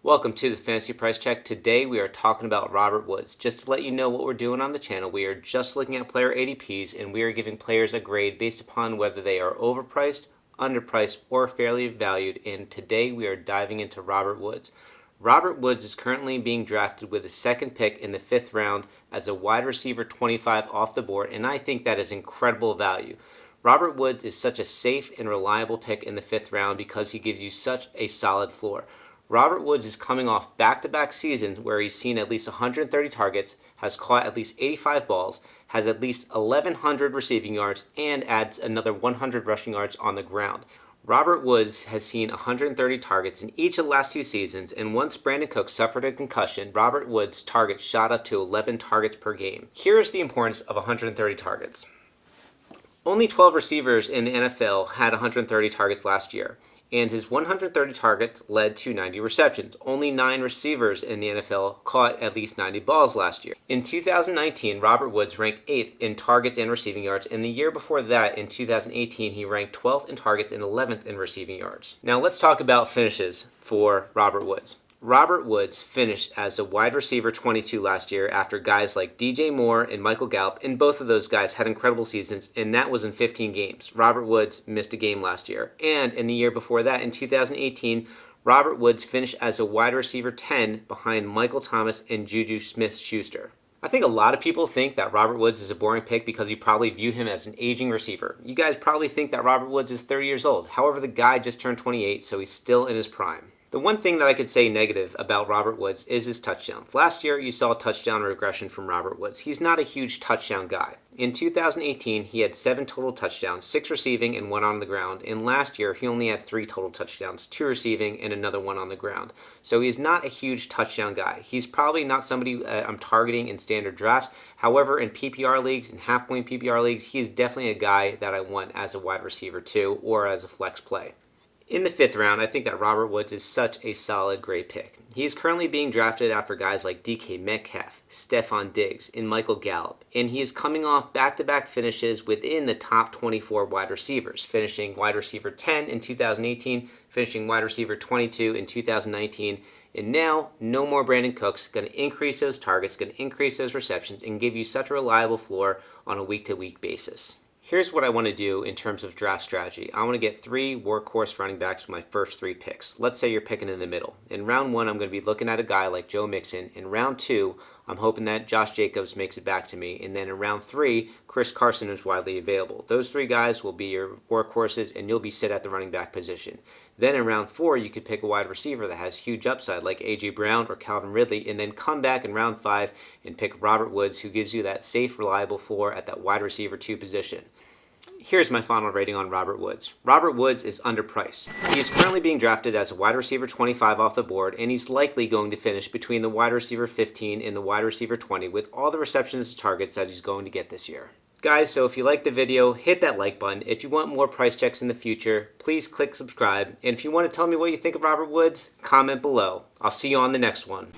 Welcome to the Fantasy Price Check. Today we are talking about Robert Woods. Just to let you know what we're doing on the channel, we are just looking at player ADPs and we are giving players a grade based upon whether they are overpriced, underpriced, or fairly valued. And today we are diving into Robert Woods. Robert Woods is currently being drafted with the second pick in the 5th round as a wide receiver 25 off the board, and I think that is incredible value. Robert Woods is such a safe and reliable pick in the 5th round because he gives you such a solid floor. Robert Woods is coming off back-to-back seasons where he's seen at least 130 targets, has caught at least 85 balls, has at least 1,100 receiving yards, and adds another 100 rushing yards on the ground. Robert Woods has seen 130 targets in each of the last 2 seasons, and once Brandin Cooks suffered a concussion, Robert Woods' targets shot up to 11 targets per game. Here is the importance of 130 targets. Only 12 receivers in the NFL had 130 targets last year, and his 130 targets led to 90 receptions. Only 9 receivers in the NFL caught at least 90 balls last year. In 2019, Robert Woods ranked 8th in targets and receiving yards, and the year before that, in 2018, he ranked 12th in targets and 11th in receiving yards. Now let's talk about finishes for Robert Woods. Robert Woods finished as a wide receiver 22 last year after guys like DJ Moore and Michael Gallup, and both of those guys had incredible seasons, and that was in 15 games. Robert Woods missed a game last year. And in the year before that, in 2018, Robert Woods finished as a wide receiver 10 behind Michael Thomas and Juju Smith-Schuster. I think a lot of people think that Robert Woods is a boring pick because you probably view him as an aging receiver. You guys probably think that Robert Woods is 30 years old. However, the guy just turned 28, so he's still in his prime. The one thing that I could say negative about Robert Woods is his touchdowns. Last year, you saw touchdown regression from Robert Woods. He's not a huge touchdown guy. In 2018, he had 7 total touchdowns, 6 receiving and 1 on the ground. And last year, he only had 3 total touchdowns, 2 receiving and another 1 on the ground. So he's not a huge touchdown guy. He's probably not somebody I'm targeting in standard drafts. However, in PPR leagues and half-point PPR leagues, he's definitely a guy that I want as a wide receiver too, or as a flex play. In the 5th round, I think that Robert Woods is such a solid, great pick. He is currently being drafted after guys like DK Metcalf, Stephon Diggs, and Michael Gallup, and he is coming off back-to-back finishes within the top 24 wide receivers, finishing wide receiver 10 in 2018, finishing wide receiver 22 in 2019, and now, no more Brandin Cooks, going to increase those targets, going to increase those receptions, and give you such a reliable floor on a week-to-week basis. Here's what I want to do in terms of draft strategy. I want to get 3 workhorse running backs with my first 3 picks. Let's say you're picking in the middle. In round 1, I'm going to be looking at a guy like Joe Mixon. In round 2, I'm hoping that Josh Jacobs makes it back to me. And then in round 3, Chris Carson is widely available. Those 3 guys will be your workhorses, and you'll be set at the running back position. Then in round 4, you could pick a wide receiver that has huge upside like A.J. Brown or Calvin Ridley, and then come back in round 5 and pick Robert Woods, who gives you that safe, reliable floor at that wide receiver 2 position. Here's my final rating on Robert Woods. Robert Woods is underpriced. He is currently being drafted as a wide receiver 25 off the board, and he's likely going to finish between the wide receiver 15 and the wide receiver 20 with all the receptions and targets that he's going to get this year. Guys, so if you liked the video, hit that like button. If you want more price checks in the future, please click subscribe. And if you want to tell me what you think of Robert Woods, comment below. I'll see you on the next one.